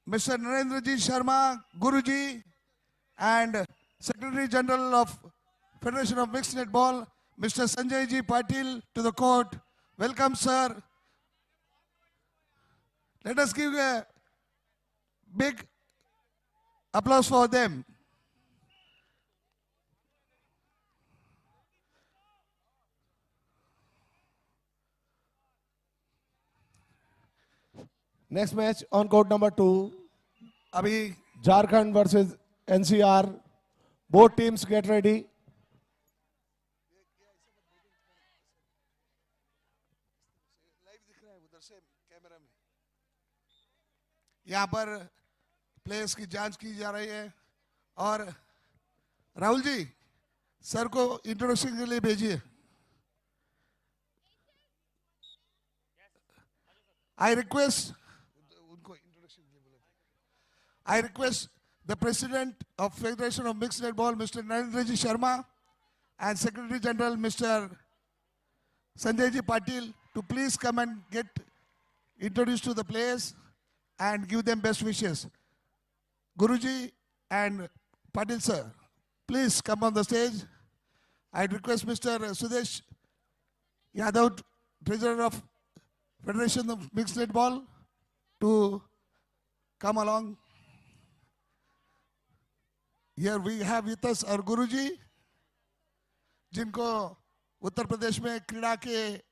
Mr. Narendraji Sharma, Guruji, and Secretary General of Federation of Mixed Netball, Mr. Sanjay Ji Patil, to the court. Welcome, sir. Let us give a big applause for them. Next match on court number 2. अभी Jharkhand versus NCR. Both teams get ready. यहाँ पर players की जांच की जा रही है और राहुल जी सर को इंट्रोडक्शन के लिए भेजिए. I request the President of Federation of Mixed Netball, Mr. Narendraji Sharma, and Secretary General, Mr. Sanjay Ji Patil, to please come and get introduced to the players and give them best wishes. Guruji and Patil sir, please come on the stage. I request Mr. Sudesh Yadav, Treasurer of Federation of Mixed Netball, to come along. Here we have with us our Guruji, जिनको उत्तर प्रदेश में क्रीड़ा के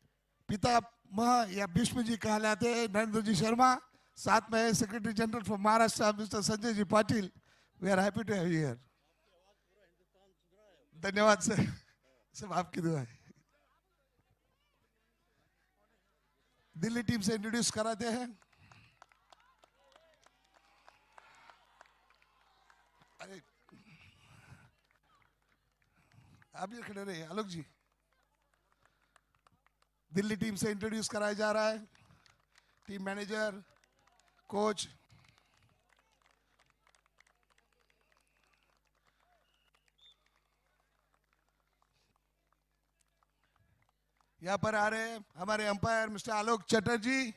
पितामह या भीष्म जी कहलाते हैं, नरेंद्र जी शर्मा. साथ में secretary general from Maharashtra mister Sanjay ji Patil. We are happy to have you here. धन्यवाद सर, सब आपकी दुआ है. दिल्ली टीम से इंट्रोड्यूस कराते हैं. अरे आप ये खड़े रहिए. आलोक जी, दिल्ली टीम से इंट्रोड्यूस कराया जा रहा है. Team manager, coach. यहाँ पर आ रहे हैं हमारे umpire mister Alok Chatterjee,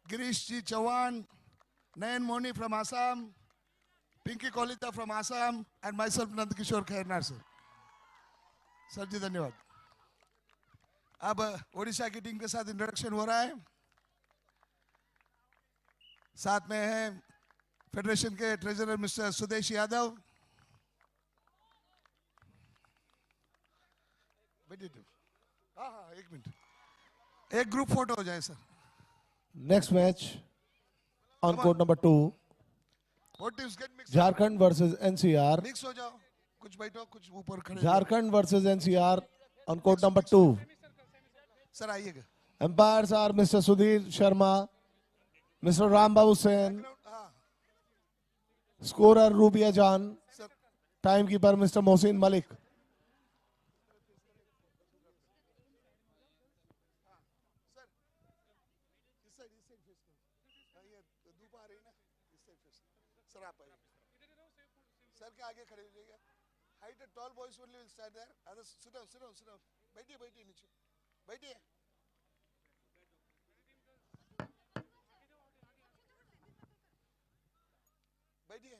Girish ji Chauhan, Nayan Moni from Assam, Pinki Kalita from Assam, and myself Nandkishore Khairnar sir. Sir जी धन्यवाद. अब ओडिशा की टीम के साथ इंट्रोडक्शन हो रहा है. साथ में है फेडरेशन के ट्रेजरर मिस्टर सुदेश यादव. हाँ, एक मिनट, एक ग्रुप फोटो हो जाए sir. Next match on court number 2. Both teams get mixed. Jharkhand versus NCR. Mix हो जाओ, कुछ बैठो, कुछ ऊपर खड़े. Jharkhand versus NCR on court number 2. Sir आइएगा. Umpires are Mr. Sudhir Sharma, Mr. Rambabu Sen, हाँ scorer Rubia Jan, sir. timekeeper Mr. Mohsin Malik. Sir आप आइए. सर के आगे खड़े हो जाइएगा. Height tall boys only will stand there. Others sit down, sit down, sit down. बैठिए, बैठिए नीचे, बैठिए. बैठिए.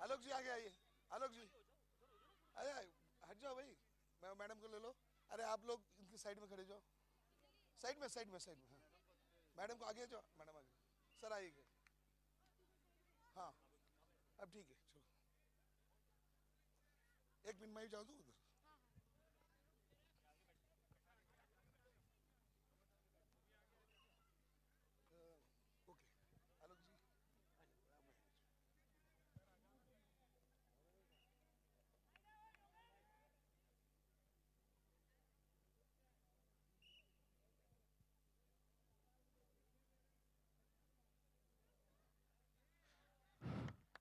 आलोक जी आगे आइए. आलोक जी अरे हट जाओ भाई. मैडम को ले लो. अरे आप लोग इनकी साइड में खड़े जाओ. साइड में, साइड में, साइड में. हाँ, मैडम को आगे जाओ. मैडम आगे. सर आइएगा. हाँ अब ठीक है. चलो एक मिनट में ही जाओ. उधर ओके. आलोक जी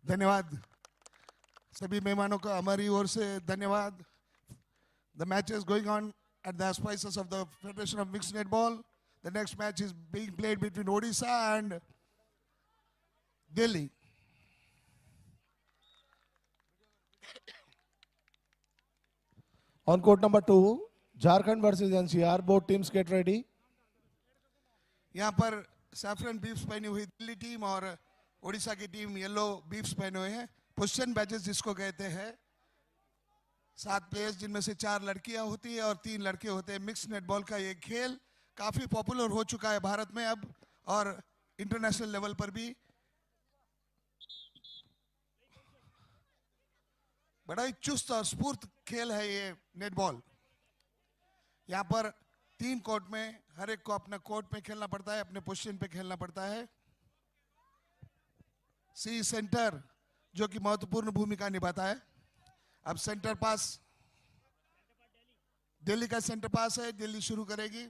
धन्यवाद. सभी मेहमानों का हमारी ओर से धन्यवाद. The match is going on at the auspices of the Federation of Mixed Netball. The next match is being played between Odisha and Delhi. On court number 2, Jharkhand versus NCR. Both teams get ready. यहाँ पर saffron beefs पहनी हुई Delhi team और उड़ीसा की team yellow beefs पहने हुए हैं, position batches जिसको कहते हैं। 7 प्लेयर्स जिनमें से 4 लड़कियां होती है और 3 लड़के होते हैं। मिक्स नेटबॉल का ये खेल काफी पॉपुलर हो चुका है भारत में अब, और इंटरनेशनल लेवल पर भी बड़ा ही चुस्त और स्फूर्त खेल है ये नेटबॉल। यहाँ पर 3 कोर्ट में, हर एक को अपना कोर्ट में खेलना पड़ता है, अपने पोजीशन पे खेलना पड़ता है। सी सेंटर जो कि महत्वपूर्ण भूमिका निभाता है। अब सेंटर पास, दिल्ली का सेंटर पास है, दिल्ली शुरू करेगी।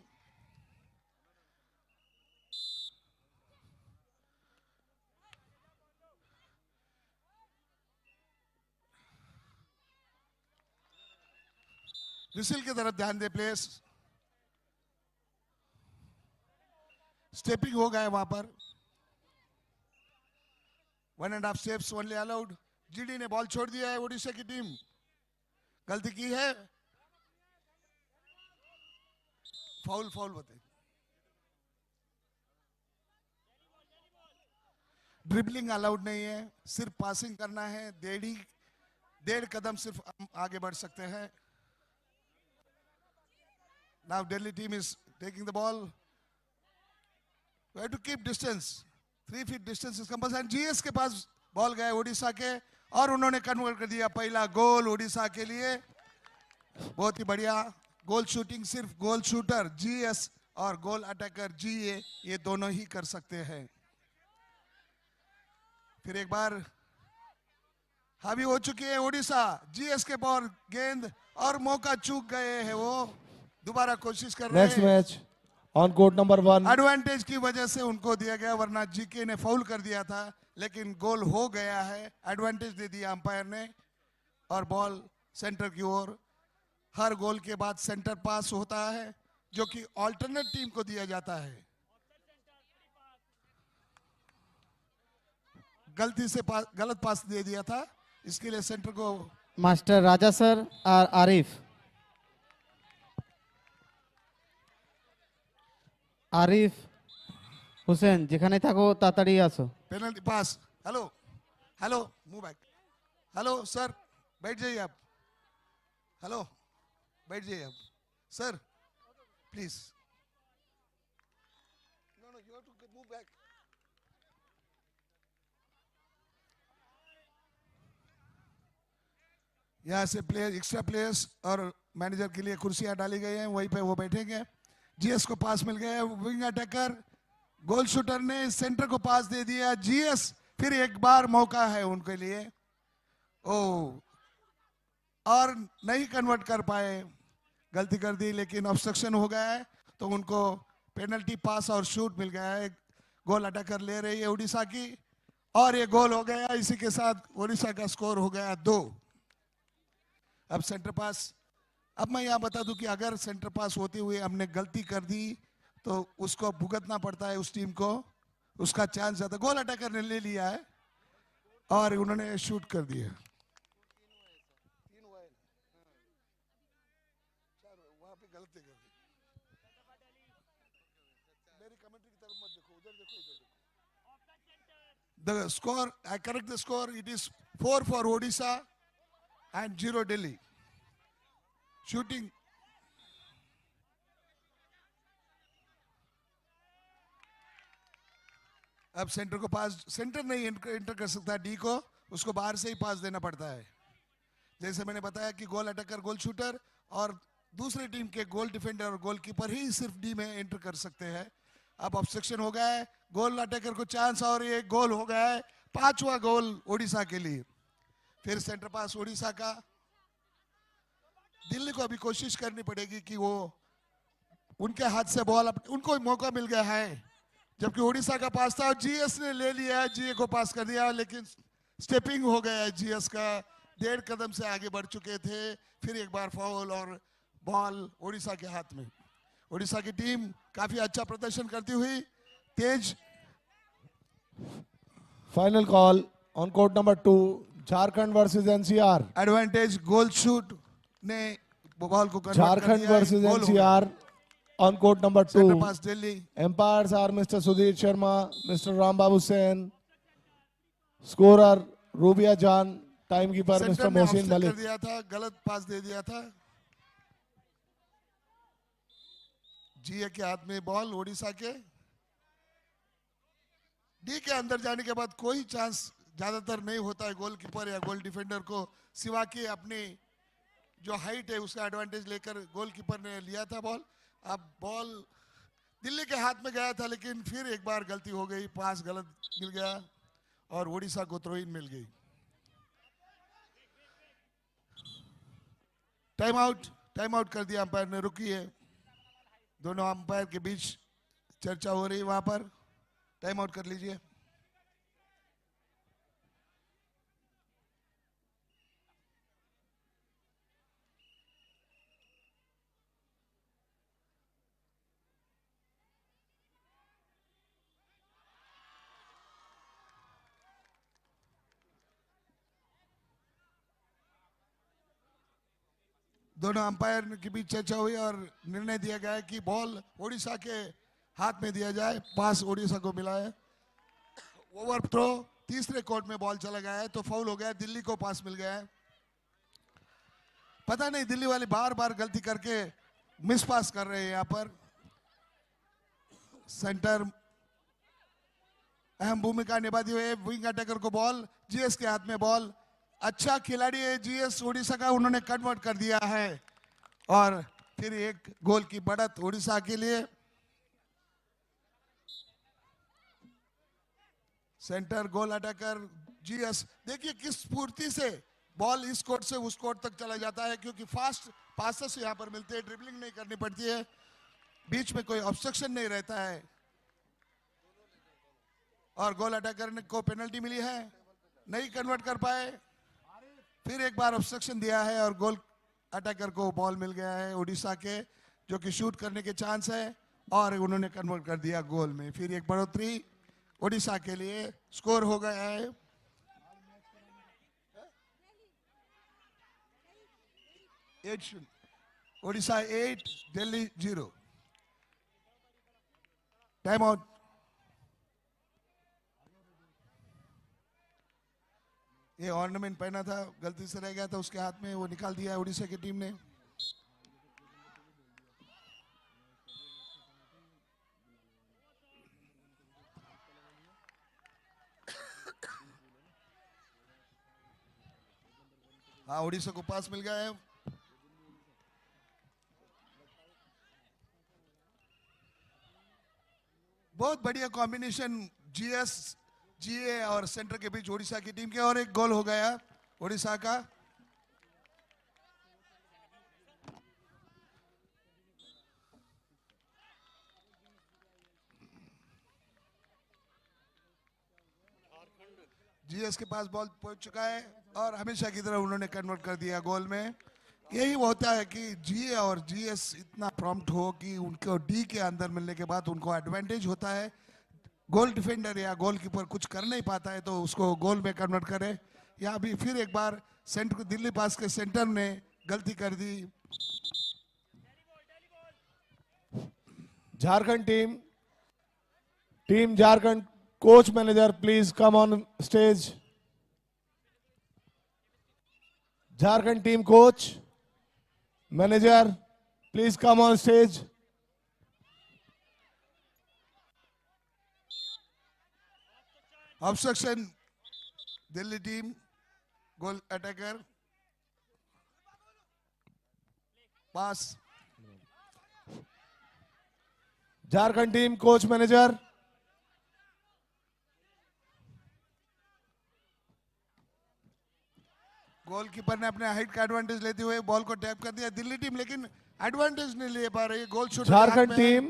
विसिल की तरफ ध्यान दे प्लेयर्स। स्टेपिंग हो गया है वहां पर। 1.5 स्टेप्स ओनली अलाउड। जीडी ने बॉल छोड़ दिया है ओडिशा की टीम। गलती की है, फाउल बताइए। ड्रिबलिंग अलाउड नहीं है, सिर्फ पासिंग करना है। 1.5 कदम सिर्फ आगे बढ़ सकते हैं। Now Delhi team is taking the ball. We have to keep distance. 3 feet distance is compulsory. And GS के पास बॉल गए ओडिशा के, और उन्होंने कन्वर्ट कर दिया पहला गोल ओडिशा के लिए। बहुत ही बढ़िया गोल शूटिंग। सिर्फ गोल शूटर GS और गोल अटैकर GA ये दोनों ही कर सकते हैं। फिर एक बार हावी हो चुकी है ओडिशा। GS के बॉल गेंद और मौका चूक गए हैं, वो दोबारा कोशिश कर रहे हैं। Next match on court number 1. Advantage की वजह से उनको दिया गया, वरना जीके ने फाउल कर दिया था, लेकिन गोल हो गया है। एडवांटेज दे दिया अंपायर ने, और बॉल सेंटर की ओर। हर गोल के बाद सेंटर पास होता है, जो कि अल्टरनेट टीम को दिया जाता है। गलती से गलत पास दे दिया था, इसके लिए सेंटर को। मास्टर राजा सर और आरिफ हुसैन যেখানে থাকো তাড়াতাড়ি আসো। Penalty pass. Hello hello, move back. Hello sir, बैठ जाइए आप। हेलो, बैठ जाइए आप sir, please. No you have to move back. यहाँ से प्लेयर, एक्स्ट्रा प्लेयर्स और मैनेजर के लिए कुर्सियां डाली गई हैं, वहीं पे वो बैठेंगे। जीएस को पास मिल गया। विंग अटैकर गोल शूटर ने सेंटर को पास दे दिया। जीएस फिर एक बार मौका है उनके लिए, ओ और नहीं कन्वर्ट कर पाए, गलती कर दी, लेकिन ऑब्स्ट्रक्शन हो गया है, तो उनको पेनल्टी पास और शूट मिल गया है। गोल अटैकर ले रही है उड़ीसा की, और ये गोल हो गया। इसी के साथ उड़ीसा का स्कोर हो गया 2। अब सेंटर पास। अब मैं यहाँ बता दूं कि अगर सेंटर पास होते हुए हमने गलती कर दी तो उसको भुगतना पड़ता है उस टीम को, उसका चांस ज्यादा। गोल अटैकर ने ले लिया है और उन्होंने शूट कर दिया। वहां पे गलती कर दी। मेरी कमेंट्री की तरफ मत देखो, उधर देखो, इधर देखो। The score, I correct the score. It is 4 for Odisha and 0 Delhi. Shooting. अब सेंटर को पास, सेंटर नहीं एंटर कर सकता डी को, उसको बाहर से ही पास देना पड़ता है। जैसे मैंने बताया कि गोल अटैकर, गोल शूटर और दूसरी टीम के गोल डिफेंडर और गोलकीपर ही सिर्फ डी में एंटर कर सकते हैं। अब ऑब्स्ट्रक्शन हो गया है, गोल अटैकर को चांस, और ये गोल हो गया है। 5वां गोल ओडिशा के लिए। फिर सेंटर पास ओडिशा का। दिल्ली को अभी कोशिश करनी पड़ेगी कि वो उनके हाथ से बॉल, उनको मौका मिल गया है, जबकि ओडिशा का पास था और जीएस ने ले लिया है। जीए को पास कर दिया, लेकिन स्टेपिंग हो गया है जीएस का। 1.5 कदम से आगे बढ़ चुके थे। फिर एक बार फाउल और बॉल ओडिशा के हाथ में। ओडिशा की टीम काफी अच्छा प्रदर्शन करती हुई तेज। Final call on court number 2, Jharkhand versus NCR. Advantage goal shoot ने बॉल को कन्वर्ट कर Jharkhand दिया है। versus गोल हो गया। NCR on court number 2. Centre pass Delhi. Umpires are Mr. Sudhir Sharma, Mr. Rambabu Sen, Scorer Rubia Jan. Timekeeper centre Mr. ने Mohsin offside कर Malik. दिया था, गलत पास दे दिया था। जीए के हाथ में बॉल, ओडिशा के। डी के अंदर जाने के बाद कोई चांस ज्यादातर नहीं होता है गोलकीपर या गोल डिफेंडर को, सिवा कि अपनी जो हाइट है उसका एडवांटेज लेकर गोलकीपर ने लिया था बॉल। अब बॉल दिल्ली के हाथ में गया था, लेकिन फिर एक बार गलती हो गई, पास गलत मिल गया और ओडिशा को थ्रो इन मिल गई। टाइम आउट कर दिया अंपायर ने, रुकी है। दोनों अंपायर के बीच चर्चा हो रही है वहां पर। टाइम आउट कर लीजिए। दोनों अंपायर के बीच चर्चा हुई और निर्णय दिया गया है कि बॉल ओडिशा के हाथ में दिया जाए। पास ओडिशा को मिला है। ओवर थ्रो, तीसरे कोर्ट में बॉल चला गया है तो फाउल हो गया, दिल्ली को पास मिल गया है। पता नहीं दिल्ली वाले बार बार गलती करके मिस पास कर रहे हैं यहाँ पर। सेंटर अहम भूमिका निभाती हुई विंग अटैकर को बॉल, जीएस के हाथ में बॉल। अच्छा खिलाड़ी है जीएस ओडिशा का, उन्होंने कन्वर्ट कर दिया है और फिर एक गोल की बढ़त ओडिशा के लिए। सेंटर गोल अटैकर जीएस, देखिए किस स्फूर्ति से बॉल इस कोर्ट से उस कोर्ट तक चला जाता है, क्योंकि फास्ट पासेस यहाँ पर मिलते हैं, ड्रिबलिंग नहीं करनी पड़ती है, बीच में कोई ऑब्स्ट्रक्शन नहीं रहता है। और गोल अटैकर को पेनल्टी मिली है, नहीं कन्वर्ट कर पाए। फिर एक बार ऑब्स्ट्रक्शन दिया है और गोल अटैकर को बॉल मिल गया है ओडिशा के, जो कि शूट करने के चांस है और उन्होंने कन्वर्ट कर दिया गोल में। फिर एक बढ़ोतरी ओडिशा के लिए, स्कोर हो गया है 8-0। ओडिशा 8, दिल्ली 0। Time out. ये ऑर्नामेंट पहना था, गलती से रह गया था उसके हाथ में, वो निकाल दिया है ओडिशा की टीम ने। हाँ, ओडिशा को पास मिल गया है। बहुत बढ़िया कॉम्बिनेशन जीएस, जीए और सेंटर के बीच ओडिशा की टीम के, और एक गोल हो गया ओडिशा का। जीएस के पास बॉल पहुंच चुका है और हमेशा की तरह उन्होंने कन्वर्ट कर दिया गोल में। यही होता है कि जीए और जीएस इतना प्रॉम्प्ट हो कि उनको डी के अंदर मिलने के बाद उनको एडवांटेज होता है। गोल डिफेंडर या गोलकीपर कुछ कर नहीं पाता है तो उसको गोल में कन्वर्ट करे। यहाँ भी फिर एक बार सेंटर, दिल्ली पास के सेंटर ने गलती कर दी। Jharkhand team Jharkhand coach manager, please come on stage. Jharkhand team coach manager, please come on stage. Obstruction Delhi team, goal attacker pass. Jharkhand team coach manager, goalkeeper ने अपने हाइट का एडवांटेज लेते हुए ball को tap कर दिया Delhi team, लेकिन advantage नहीं ले पा रही। Goal shoot Jharkhand team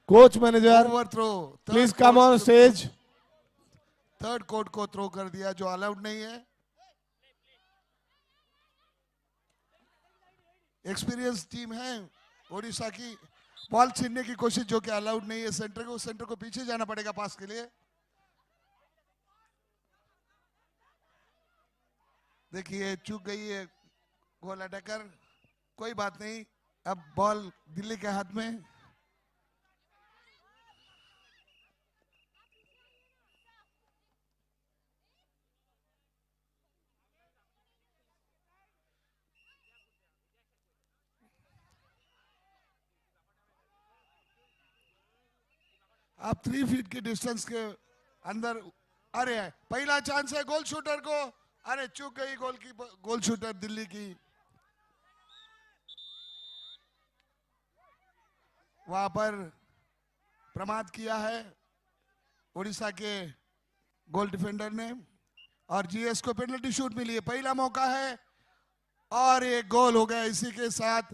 coach manager, over throw, please come on stage. Third court को थ्रो कर दिया जो अलाउड नहीं है। एक्सपीरियंस टीम है ओडिशा की, बॉल छीनने की कोशिश जो कि अलाउड नहीं है। सेंटर को पीछे जाना पड़ेगा पास के लिए। देखिए चूक गई है गोल अटैकर, कोई बात नहीं। अब बॉल दिल्ली के हाथ में। आप 3 फीट की डिस्टेंस के अंदर। अरे पहला चांस है गोल शूटर को। अरे चूक गई गोल की गोल शूटर दिल्ली की। वहां पर प्रमाद किया है उड़ीसा के गोल डिफेंडर ने और जीएस को पेनल्टी शूट मिली है। पहला मौका है और एक गोल हो गया। इसी के साथ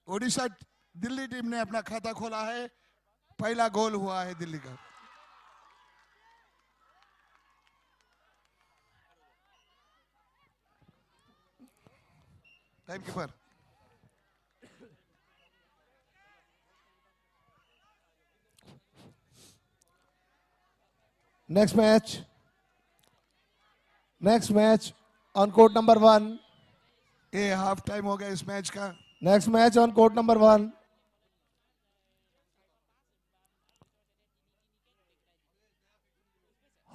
उड़ीसा दिल्ली टीम ने अपना खाता खोला है। पहला गोल हुआ है दिल्ली का। Time keeper Next match on court number 1. ये हाफ टाइम हो गया इस मैच का। Next match on court number 1.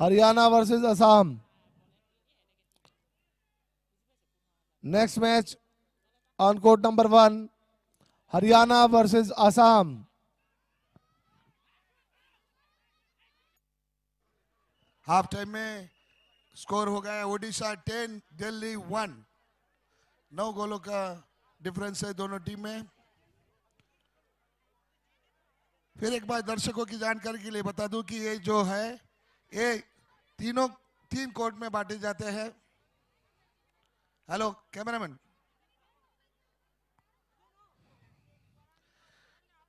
Haryana versus Assam. Next match on court number 1. Haryana versus Assam. Half time में स्कोर हो गया ओडिशा 10 दिल्ली 1। 9 गोलों का डिफरेंस है दोनों टीम में। फिर एक बार दर्शकों की जानकारी के लिए बता दूं कि ये जो है ये तीन कोर्ट में बांटे जाते हैं। हेलो कैमरामैन,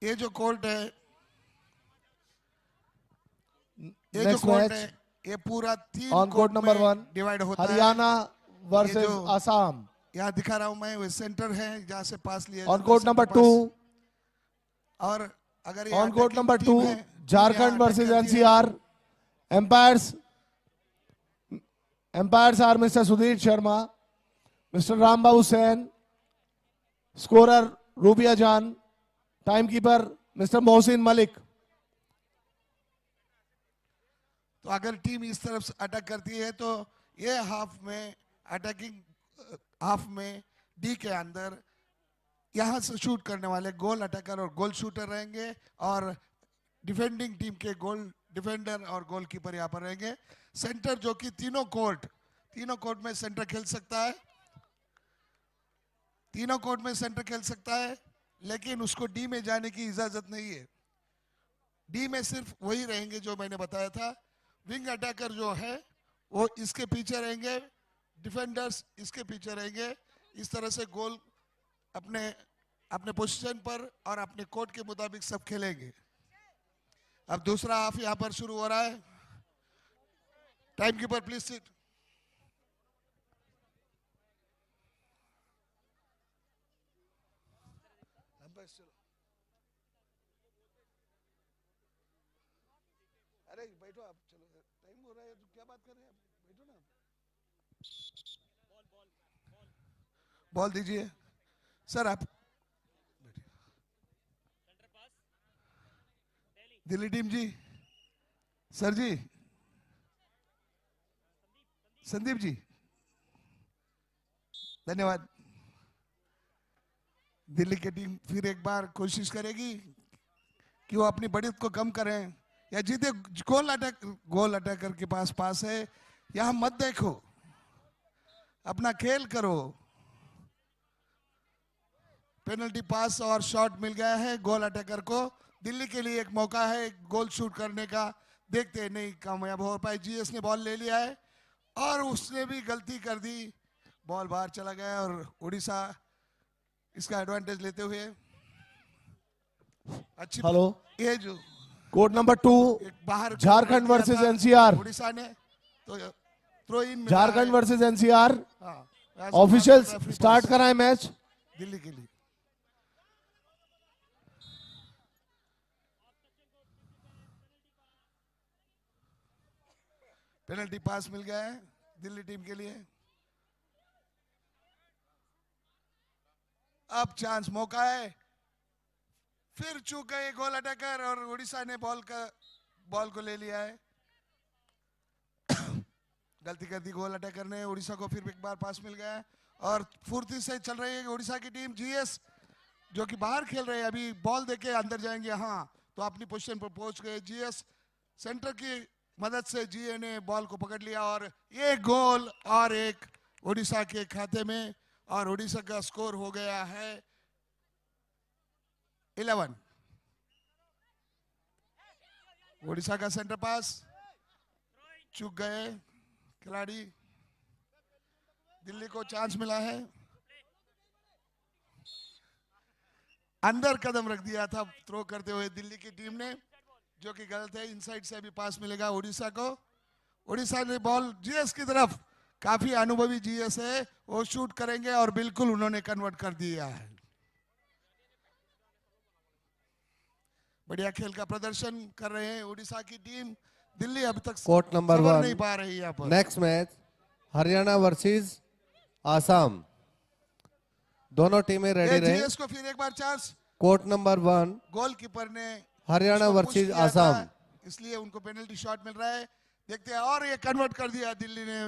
ये जो कोर्ट है Next match ये पूरा 3 on court number 1. डिवाइड होता है। Haryana versus ये जो Assam. यहाँ दिखा रहा हूं मैं, वो सेंटर है जहां से पास लिया On जाता है, court सेंटर number पास। 2. और अगर ये On court attacking number team 2. है, Jharkhand यहाँ versus attack करती है। NCR. Umpires are Mr. Sudhir Sharma, Mr. Rambabu Sen, scorer Rubia Jan, timekeeper Mr. Mohsin Malik. तो अगर टीम इस तरफ से अटैक करती है तो ये हाफ में अटैकिंग हाफ में डी के अंदर यहां से शूट करने वाले गोल अटैकर और गोल शूटर रहेंगे और डिफेंडिंग टीम के गोल डिफेंडर और गोलकीपर यहां पर रहेंगे। सेंटर जो कि तीनों कोर्ट में सेंटर खेल सकता है। तीनों कोर्ट में सेंटर खेल सकता है, लेकिन उसको डी में जाने की इजाजत नहीं है। डी में सिर्फ वही रहेंगे जो मैंने बताया था। विंग अटैकर जो है वो इसके पीछे रहेंगे, डिफेंडर्स इसके पीछे रहेंगे। इस तरह से गोल अपने अपने पोजीशन पर और अपने कोर्ट के मुताबिक सब खेलेंगे। अब दूसरा हाफ यहां पर शुरू हो रहा है। Time keeper please sit. अरे बैठो आप, चलो टाइम हो रहा है तो क्या बात कर रहे हैं आप, बैठो ना। बॉल दीजिए सर, आप दिल्ली टीम जी, सर जी, संदीप जी, धन्यवाद। दिल्ली की टीम फिर एक बार कोशिश करेगी कि वो अपनी बढ़त को कम करें या जीते। गोल अटैकर के पास है, यहां मत देखो, अपना खेल करो। पेनल्टी पास और शॉट मिल गया है गोल अटैकर को। दिल्ली के लिए एक मौका है एक गोल शूट करने का, देखते नहीं कामयाब हो पाए। जीएस ने बॉल ले लिया है और उसने भी गलती कर दी, बॉल बाहर चला गया और उड़ीसा इसका एडवांटेज लेते हुए अच्छी हेलो, ये जो कोर्ट नंबर 2, बाहर झारखंड वर्सेस एनसीआर। उड़ीसा ने तो throw in Jharkhand versus NCR. हाँ, ऑफिशियल्स स्टार्ट कराएं मैच। दिल्ली के लिए। पेनल्टी पास मिल गया है दिल्ली टीम के लिए। अब चांस मौका है, फिर चूक गए गोल अटैकर और उड़ीसा ने बॉल को ले लिया है। गलती कर दी गोल अटैकर ने, उड़ीसा को फिर एक बार पास मिल गया है और फुर्ती से चल रही है उड़ीसा की टीम। जीएस जो कि बाहर खेल रहे हैं, अभी बॉल देके अंदर जाएंगे। हाँ, तो अपनी पोजीशन पर पहुंच गए। जीएस सेंटर की मदद से जीए ने बॉल को पकड़ लिया और एक गोल और एक ओडिशा के खाते में, और ओडिशा का स्कोर हो गया है 11। ओडिशा का सेंटर पास चूक गए खिलाड़ी, दिल्ली को चांस मिला है। अंदर कदम रख दिया था थ्रो करते हुए दिल्ली की टीम ने, जो कि गलत है। इनसाइड से अभी पास मिलेगा ओडिशा को। ओडिशा ने बॉल जीएस की तरफ, काफी अनुभवी जीएस है, वो शूट करेंगे और बिल्कुल उन्होंने कन्वर्ट कर दिया है। बढ़िया खेल का प्रदर्शन कर रहे हैं ओडिशा की टीम। दिल्ली अब तक कोर्ट नंबर संभल 1, नहीं पा रही है यहाँ पर। Next match Haryana versus Assam. दोनों टीमें रेडी रहे। जीएस को फिर एक बार चांस। कोर्ट नंबर 1, गोलकीपर ने हरियाणा उसको पुश वर्सेस किया था, आसाम। इसलिए उनको पेनल्टी शॉट मिल रहा है। देखते हैं, और ये कन्वर्ट कर दिया दिल्ली ने।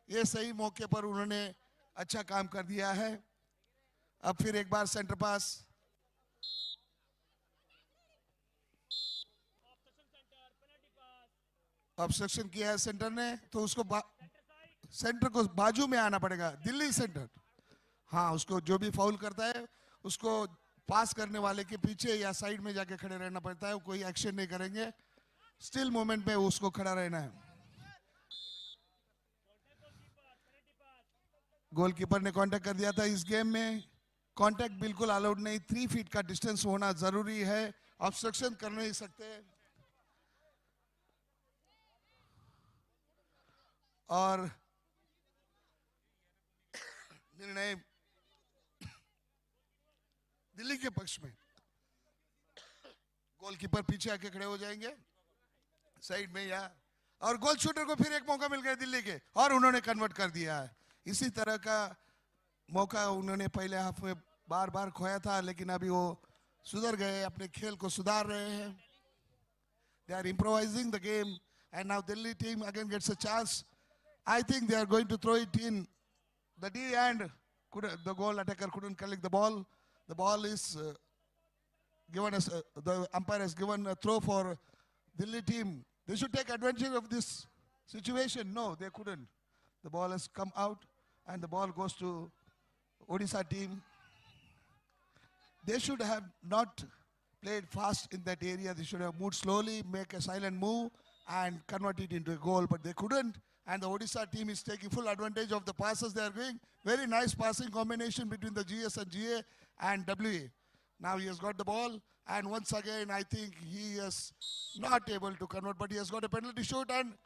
ये सही मौके पर उन्होंने अच्छा काम कर दिया है। अब फिर एक बार सेंटर पास। ऑब्स्ट्रक्शन किया है सेंटर ने, तो उसको सेंटर को बाजू में आना पड़ेगा। दिल्ली सेंटर, हाँ, उसको जो भी फाउल करता है उसको पास करने वाले के पीछे या साइड में जाके खड़े रहना पड़ता है। कोई एक्शन नहीं करेंगे, स्टिल मोमेंट में उसको खड़ा रहना है। गोलकीपर ने कांटेक्ट कर दिया था। इस गेम में कांटेक्ट बिल्कुल अलाउड नहीं, 3 फीट का डिस्टेंस होना जरूरी है। ऑब्स्ट्रक्शन कर नहीं सकते। और निर्णय दिल्ली के पक्ष में। गोलकीपर पीछे आके खड़े हो जाएंगे साइड में, या और गोल शूटर को फिर एक मौका मिल गया दिल्ली के, और उन्होंने कन्वर्ट कर दिया है। इसी तरह का मौका उन्होंने पहले हाफ में बार बार खोया था, लेकिन अभी वो सुधर गए, अपने खेल को सुधार रहे हैं। They are improvising the game, and now Delhi team again gets a chance. I think they are going to throw it in the D, and the goal attacker couldn't collect the ball. The ball is given as the umpire has given a throw for Delhi team. They should take advantage of this situation. No, they couldn't. The ball has come out, and the ball goes to Odisha team. They should have not played fast in that area. They should have moved slowly, make a silent move, and convert it into a goal, but they couldn't. And the Odisha team is taking full advantage of the passes they are doing. Very nice passing combination between the GS and GA and WA. Now he has got the ball, and once again I think he is not able to convert, but he has got a penalty shoot, and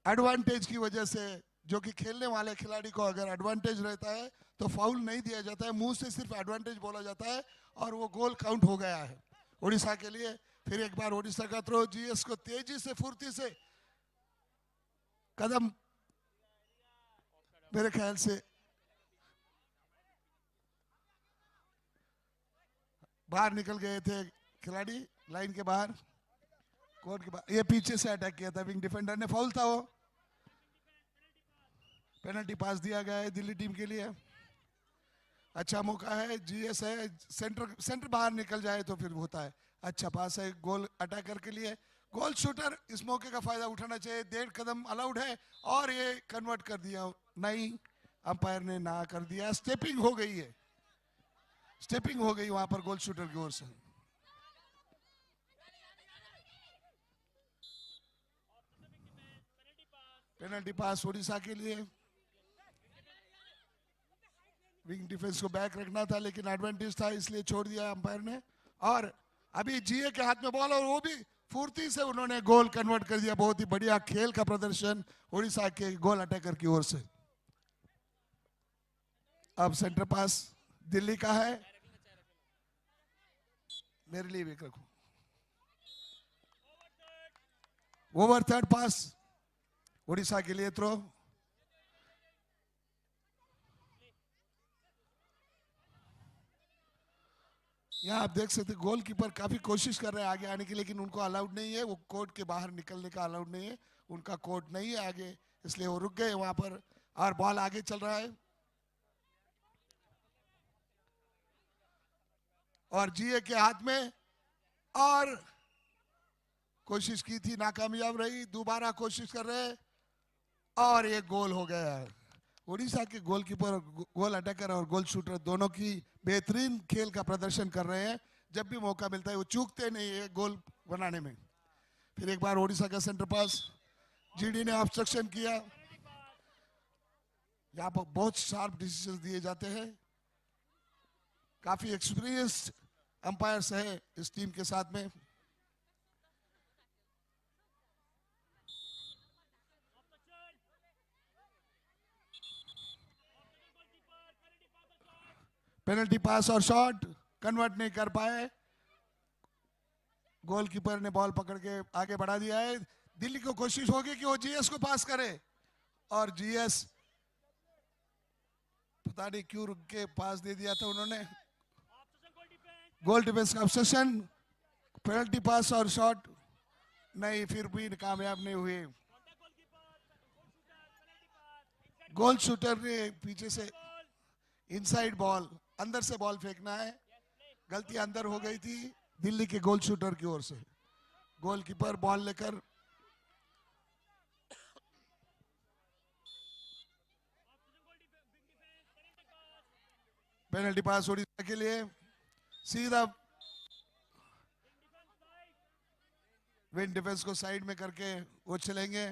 advantage की वजह से, जो कि खेलने वाले खिलाड़ी को अगर एडवांटेज रहता है तो फाउल नहीं दिया जाता है, मुंह से सिर्फ एडवांटेज बोला जाता है, और वो गोल काउंट हो गया है ओडिशा के लिए। फिर एक बार ओडिशा का थ्रो, जीएस को तेजी से फुर्ती से कदम, मेरे ख्याल से बाहर निकल गए थे खिलाड़ी, लाइन के बाहर, कोर्ट के बाहर। ये पीछे से अटैक किया था, विंग डिफेंडर ने, फाउल था वो। पेनल्टी पास दिया गया है दिल्ली टीम के लिए। अच्छा मौका है, जीएस है, सेंटर बाहर निकल जाए तो फिर होता है। अच्छा पास है गोल अटैकर के लिए। गोल शूटर इस मौके का फायदा उठाना चाहिए। 1.5 कदम अलाउड है, और ये कन्वर्ट कर दिया, नहीं, अंपायर ने ना कर दिया। स्टेपिंग हो गई है, स्टेपिंग हो गई वहां पर गोल शूटर की ओर से। पेनल्टी पास ओडिशा के लिए। विंग डिफेंस को बैक रखना था, लेकिन एडवांटेज था इसलिए छोड़ दिया अंपायर ने। और अभी जीए के हाथ में बॉल, और वो भी फुर्ती से उन्होंने गोल कन्वर्ट कर दिया। बहुत ही बढ़िया खेल का प्रदर्शन ओडिशा के गोल अटैकर की ओर से। अब सेंटर पास दिल्ली का है, मेरे लिए भी रखो। ओवर थर्ड पास ओडिशा के लिए थ्रो। यहाँ आप देख सकते गोलकीपर काफी कोशिश कर रहे हैं आगे आने की, लेकिन उनको अलाउड नहीं है, वो कोर्ट के बाहर निकलने का अलाउड नहीं है, उनका कोर्ट नहीं है आगे, इसलिए वो रुक गए वहां पर, और बॉल आगे चल रहा है। और जीए के हाथ में और कोशिश की थी, नाकामयाब रही, दोबारा कोशिश कर रहे और ये गोल हो गया। उड़ीसा के गोलकीपर, गोल अटैकर और गोल शूटर दोनों की बेहतरीन खेल का प्रदर्शन कर रहे हैं। जब भी मौका मिलता है वो चूकते नहीं है गोल बनाने में। फिर एक बार उड़ीसा का सेंटर पास, जीडी ने ऑब्स्ट्रक्शन किया। यहाँ पर बहुत शार्प डिसीजन दिए जाते हैं। काफी एक्सपीरियंस्ड अंपायर्स है इस टीम के साथ में। पेनल्टी पास और शॉट कन्वर्ट नहीं कर पाए। गोलकीपर ने बॉल पकड़ के आगे बढ़ा दिया है। दिल्ली को कोशिश होगी कि वो जीएस को पास करे और जीएस पता नहीं क्यों रुक के पास दे दिया था उन्होंने। गोल डिफेंस का ऑब्सेशन, पेनल्टी पास और शॉट नहीं, फिर भी कामयाब नहीं हुए। गोल शूटर ने पीछे से इनसाइड बॉल, अंदर से बॉल फेंकना है, गलती अंदर हो गई थी दिल्ली के गोल शूटर की ओर से। गोलकीपर बॉल लेकर पेनल्टी पास उड़ीसा के लिए, सीधा विंग डिफेंस को साइड में करके वो चलेंगे।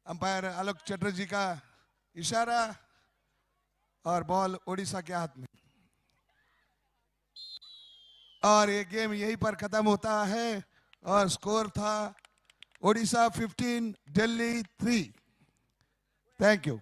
अंपायर आलोक चटर्जी का इशारा और बॉल उड़ीसा के हाथ में। और ये गेम यहीं पर खत्म होता है और स्कोर था उड़ीसा 15 दिल्ली 3। Thank you.